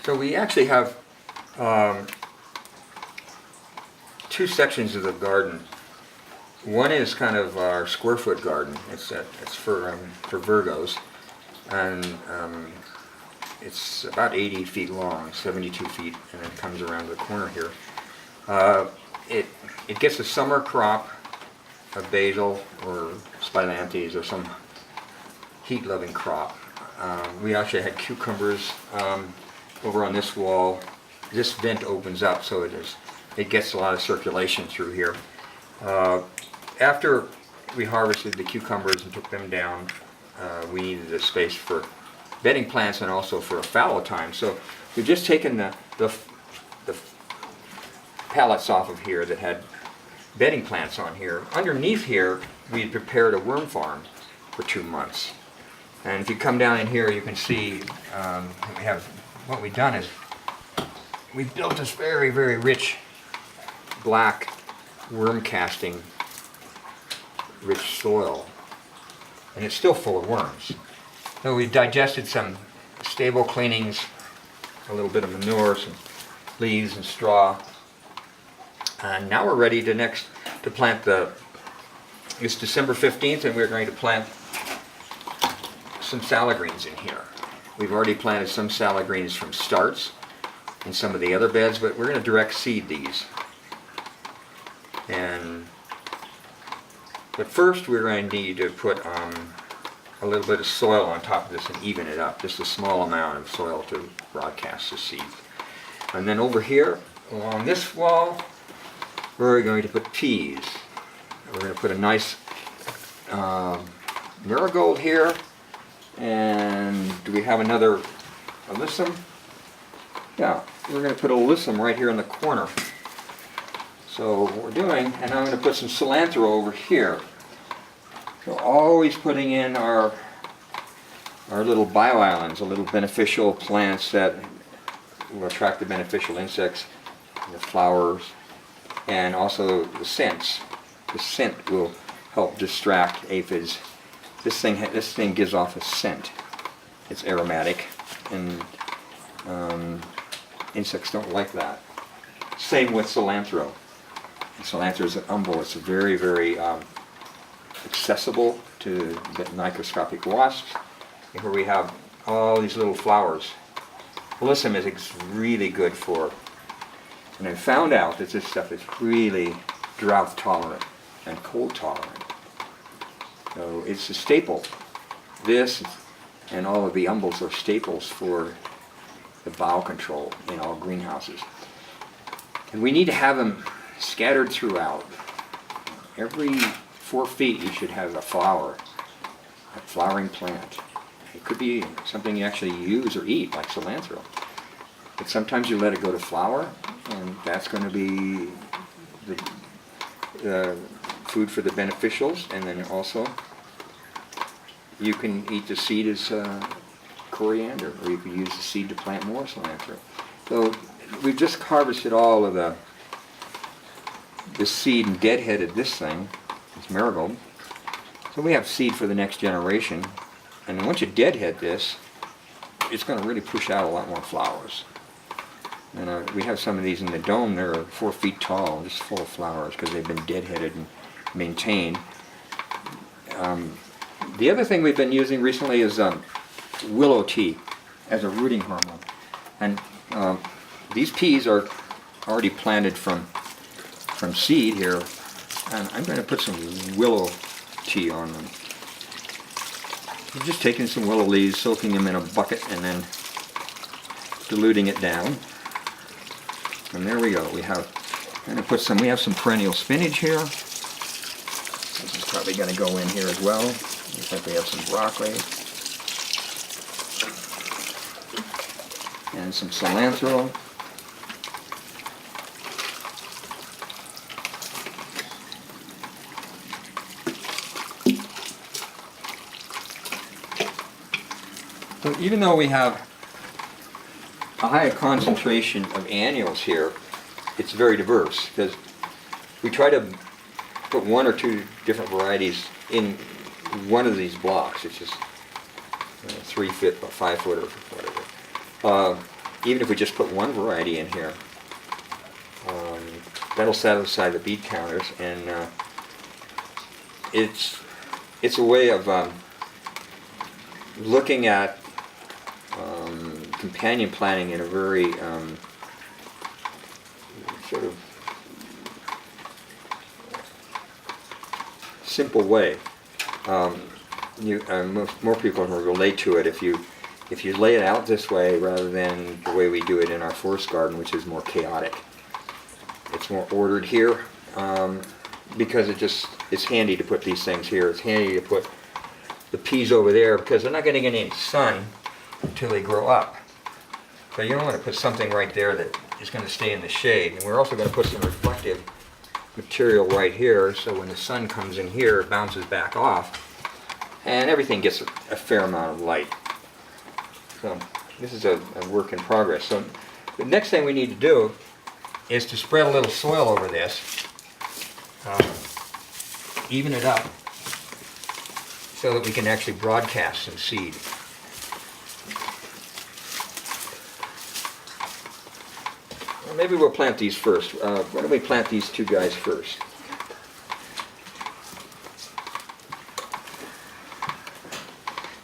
So we actually have two sections of the garden. One is kind of our square foot garden. It's for Virgos, and it's about 80 feet long, 72 feet, and it comes around the corner here. It gets a summer crop of basil or spilanthes or some heat-loving crop. We actually had cucumbers over on this wall. This vent opens up, so it gets a lot of circulation through here. After we harvested the cucumbers and took them down, we needed a space for bedding plants and also for a fallow time. So we've just taken the pallets off of here that had bedding plants on here. Underneath here, we had prepared a worm farm for 2 months. And if you come down in here, you can see what we've done is we've built this very, very rich black worm casting rich soil, and it's still full of worms. So we digested some stable cleanings, a little bit of manure, some leaves and straw, and now we're ready to plant it's December 15th, and we're going to plant some salad greens in here. We've already planted some salad greens from starts in some of the other beds, but we're going to direct seed these. But first we're going to need to put a little bit of soil on top of this and even it up, just a small amount of soil to broadcast the seeds. And then over here, along this wall, we're going to put peas. We're going to put a nice marigold here, and do we have another alyssum? Yeah, we're going to put alyssum right here in the corner. So what we're doing, and I'm going to put some cilantro over here. So always putting in our little bio-islands, the little beneficial plants that will attract the beneficial insects, the flowers, and also the scents. The scent will help distract aphids. This thing gives off a scent. It's aromatic, and insects don't like that. Same with cilantro. Cilantro is an umbel. It's very, very accessible to the microscopic wasps. And here we have all these little flowers. Alyssum is really good for, and I found out that this stuff is really drought tolerant and cold tolerant. So it's a staple. This and all of the umbels are staples for the bowel control in all greenhouses. And we need to have them scattered throughout. Every 4 feet you should have a flowering plant. It could be something you actually use or eat, like cilantro. But sometimes you let it go to flower, and that's going to be the food for the beneficials, and then also you can eat the seed as coriander, or you can use the seed to plant more cilantro. So we've just harvested all of the seed and deadheaded this thing, this marigold. So we have seed for the next generation, and once you deadhead this, it's going to really push out a lot more flowers. And we have some of these in the dome. They're 4 feet tall, just full of flowers because they've been deadheaded and maintained. The other thing we've been using recently is willow tea as a rooting hormone. And these peas are already planted from seed here, and I'm going to put some willow tea on them. I'm just taking some willow leaves, soaking them in a bucket, and then diluting it down. And there we go. We have some perennial spinach here. This is probably going to go in here as well. Looks like we have some broccoli and some cilantro. So even though we have a high concentration of annuals here, it's very diverse because we try to put 1 or 2 different varieties in one of these blocks. It's just 3 foot or 5 foot or whatever. even if we just put one variety in here, that'll satisfy the beet counters, and it's a way of looking at companion planting in a very sort of simple way. More people will relate to it if you lay it out this way rather than the way we do it in our forest garden, which is more chaotic. It's more ordered here because it's handy to put these things here. It's handy to put the peas over there because they're not going to get any sun until they grow up. So you don't want to put something right there that is going to stay in the shade. And we're also going to put some reflective material right here, so when the sun comes in here, it bounces back off, and everything gets a fair amount of light. So this is a work in progress. So the next thing we need to do is to spread a little soil over this, even it up, so that we can actually broadcast some seed. Well, maybe we'll plant these first. Why don't we plant these two guys first?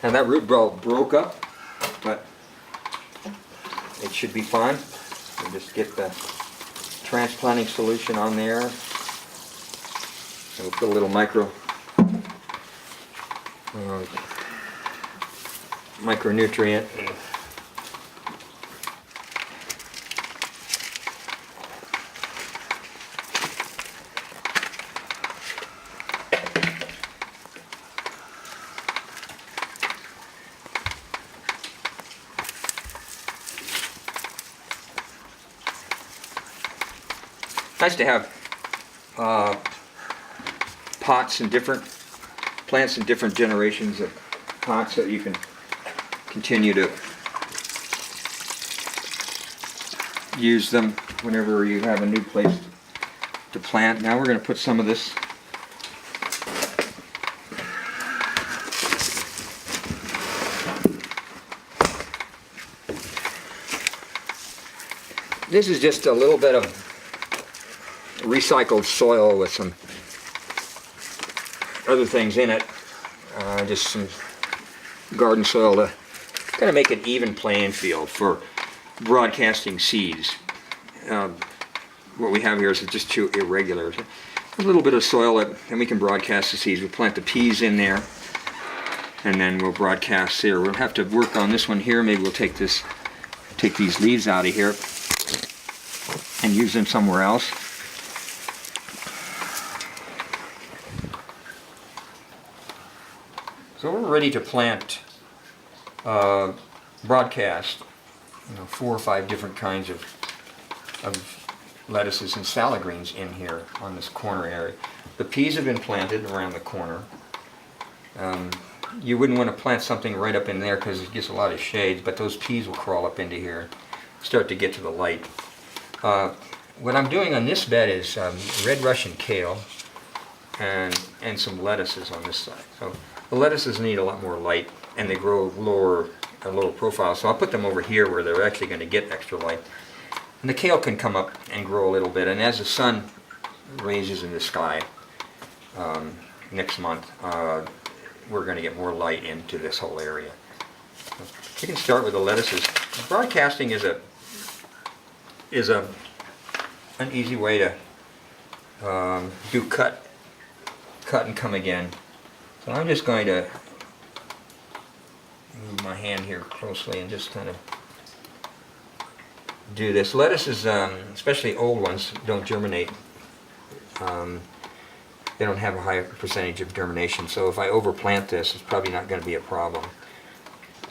And that root ball broke up, but it should be fine. We'll just get the transplanting solution on there. And we'll put a little micronutrient. Nice to have pots and plants in different generations of pots so you can continue to use them whenever you have a new place to plant. Now we're going to put some of this is just a little bit of recycled soil with some other things in it, just some garden soil to kind of make an even playing field for broadcasting seeds. What we have here is just too irregular. So a little bit of soil and we can broadcast the seeds. We'll plant the peas in there, and then we'll broadcast here. We'll have to work on this one here. Maybe we'll take these leaves out of here and use them somewhere else. So we're ready to plant, broadcast, 4 or 5 different kinds of lettuces and salad greens in here on this corner area. The peas have been planted around the corner. You wouldn't want to plant something right up in there because it gets a lot of shade, but those peas will crawl up into here, start to get to the light. What I'm doing on this bed is red Russian kale and some lettuces on this side. So the lettuces need a lot more light, and they grow a lower profile, so I'll put them over here where they're actually going to get extra light. And the kale can come up and grow a little bit, and as the sun raises in the sky next month, we're going to get more light into this whole area. So we can start with the lettuces. Broadcasting is an easy way to do cut and come again. So I'm just going to move my hand here closely and just kind of do this. Lettuces, especially old ones, don't germinate. They don't have a high percentage of germination, so if I overplant this, it's probably not going to be a problem.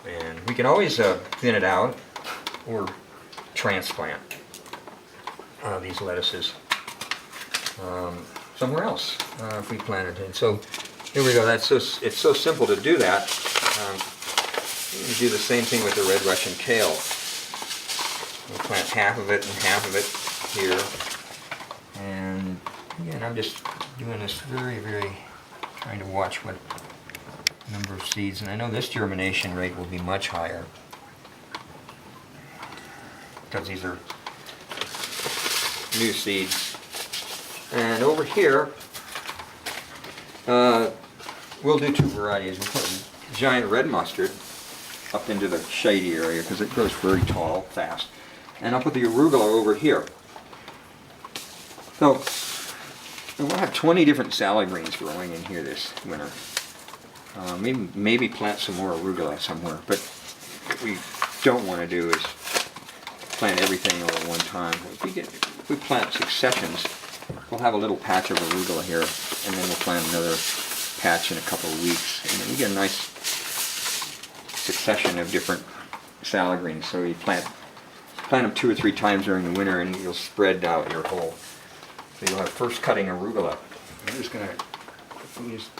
And we can always thin it out or transplant these lettuces somewhere else if we planted it. So here we go. It's so simple to do that. You do the same thing with the red Russian kale. We'll plant half of it and half of it here. And again, I'm just doing this very, very, trying to watch what number of seeds. And I know this germination rate will be much higher. because these are new seeds. And over here, we'll do two varieties. We'll put giant red mustard up into the shady area because it grows very tall, fast. And I'll put the arugula over here. So we'll have 20 different salad greens growing in here this winter. Maybe plant some more arugula somewhere, but what we don't want to do is plant everything all at one time. If we plant successions, we'll have a little patch of arugula here, and then we'll plant another patch in a couple of weeks, and then we get a nice succession of different salad greens. So you plant them 2 or 3 times during the winter, and you'll spread out your whole. So you'll have first cutting arugula. I'm just gonna use.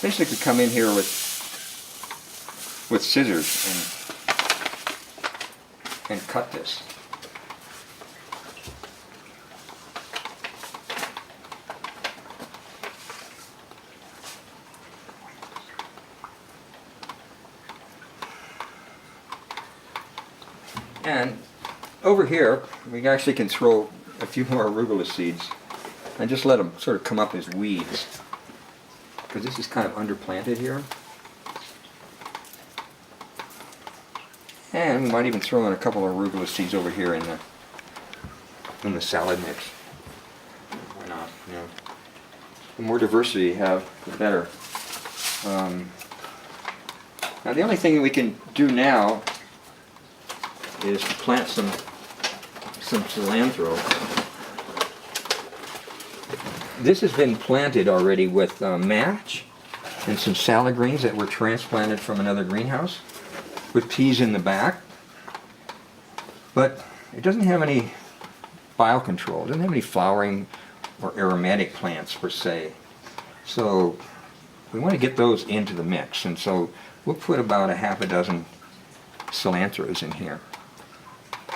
Basically come in here with scissors and cut this. And over here, we actually can throw a few more arugula seeds and just let them sort of come up as weeds, because this is kind of underplanted here. And we might even throw in a couple of arugula seeds over here in the salad mix. Why not? You know, the more diversity you have, the better. Now the only thing we can do now is to plant some cilantro. This has been planted already with match and some salad greens that were transplanted from another greenhouse, with peas in the back. But it doesn't have any biocontrol. It doesn't have any flowering or aromatic plants per se. So we want to get those into the mix, and so we'll put about a half a dozen cilantros in here.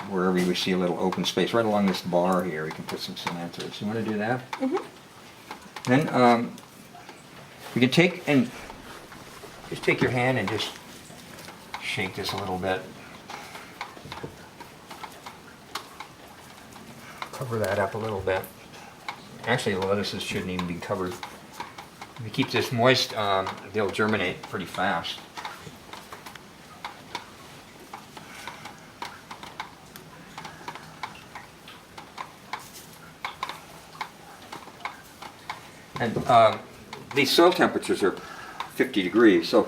Wherever we see a little open space, right along this bar here, we can put some cilantros. You want to do that? Mm-hmm. Then we can take your hand and just shake this a little bit. Cover that up a little bit. Actually, the lettuces shouldn't even be covered. If you keep this moist, they'll germinate pretty fast. And these soil temperatures are 50 degrees, so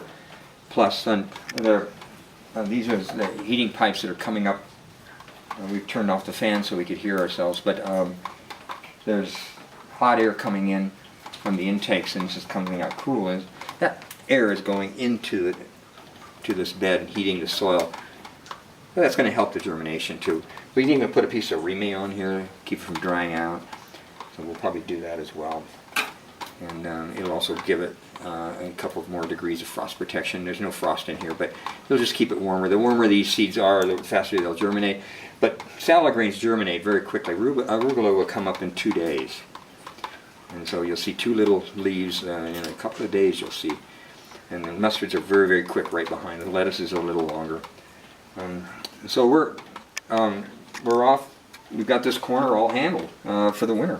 plus, and these are the heating pipes that are coming up. We've turned off the fan so we could hear ourselves, but there's hot air coming in from the intakes, and it's just coming out cool. And that air is going into this bed and heating the soil. Well, that's going to help the germination too. We can even put a piece of rime on here, keep it from drying out. So we'll probably do that as well. And it'll also give it a couple of more degrees of frost protection. There's no frost in here, but it'll just keep it warmer. The warmer these seeds are, the faster they'll germinate. But salad greens germinate very quickly. Arugula will come up in 2 days. And so you'll see 2 little leaves in a couple of days, you'll see. And the mustards are very, very quick right behind. The lettuces are a little longer. So we're off. We've got this corner all handled for the winter.